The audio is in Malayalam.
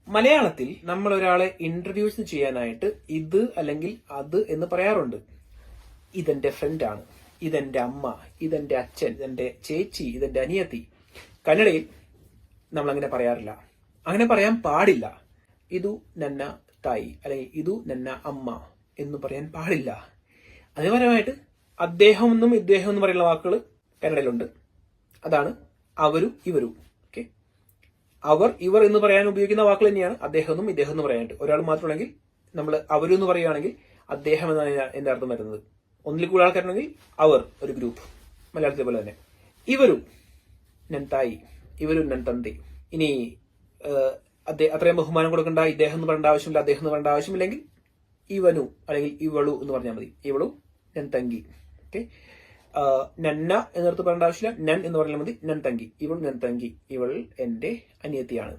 മലയാളത്തിൽ നമ്മൾ ഒരാളെ ഇൻട്രൊഡ്യൂസ് ചെയ്യാനായിട്ട് ഇത് അല്ലെങ്കിൽ അത് എന്ന് പറയാറുണ്ട്. ഇതെന്റെ ഫ്രണ്ടാണ്, ഇതെന്റെ അമ്മ, ഇതെന്റെ അച്ഛൻ, ഇതെന്റെ ചേച്ചി, ഇതെന്റെ അനിയത്തി. കന്നഡയിൽ നമ്മൾ അങ്ങനെ പറയാറില്ല, അങ്ങനെ പറയാൻ പാടില്ല. ഇതു നന്ന തായി അല്ലെങ്കിൽ ഇതു നന്ന അമ്മ എന്ന് പറയാൻ പാടില്ല. അതേപരമായിട്ട് അദ്ദേഹം എന്നും ഇദ്ദേഹം എന്നും പറയുന്ന വാക്കുകൾ കന്നഡയിലുണ്ട്. അതാണ് അവരും ഇവരും. ഓക്കെ, അവർ ഇവർ എന്ന് പറയാൻ ഉപയോഗിക്കുന്ന വാക്കുകൾ തന്നെയാണ് അദ്ദേഹം എന്നും ഇദ്ദേഹം എന്ന് പറയാനായിട്ട്. ഒരാൾ മാത്രമുണ്ടെങ്കിൽ നമ്മൾ അവരും എന്ന് പറയുകയാണെങ്കിൽ അദ്ദേഹം എന്നാണ് എന്റെ അർത്ഥം വരുന്നത്. ഒന്നിൽ കൂടുതൽ ആൾക്കാരുണ്ടെങ്കിൽ അവർ ഒരു ഗ്രൂപ്പ്, മലയാളത്തിലെ പോലെ തന്നെ. ഇവരും നൻ തായി, ഇവരും നൻ തന്തി. ഇനി അത്രയും ബഹുമാനം കൊടുക്കേണ്ട ഇദ്ദേഹം എന്ന് പറയേണ്ട ആവശ്യമില്ല, അദ്ദേഹം എന്ന് പറയേണ്ട ആവശ്യമില്ലെങ്കിൽ ഇവനു അല്ലെങ്കിൽ ഇവളു എന്ന് പറഞ്ഞാൽ മതി. ഇവളു നൻ തങ്കി. ഓക്കെ, നന്ന എന്നർത്ഥം പറയേണ്ട ആവശ്യമില്ല, നൻ എന്ന് പറഞ്ഞാൽ മതി. നൻ തങ്കി, ഇവൾ നൻ തങ്കി, ഇവൾ എന്റെ അനിയത്തിയാണ്.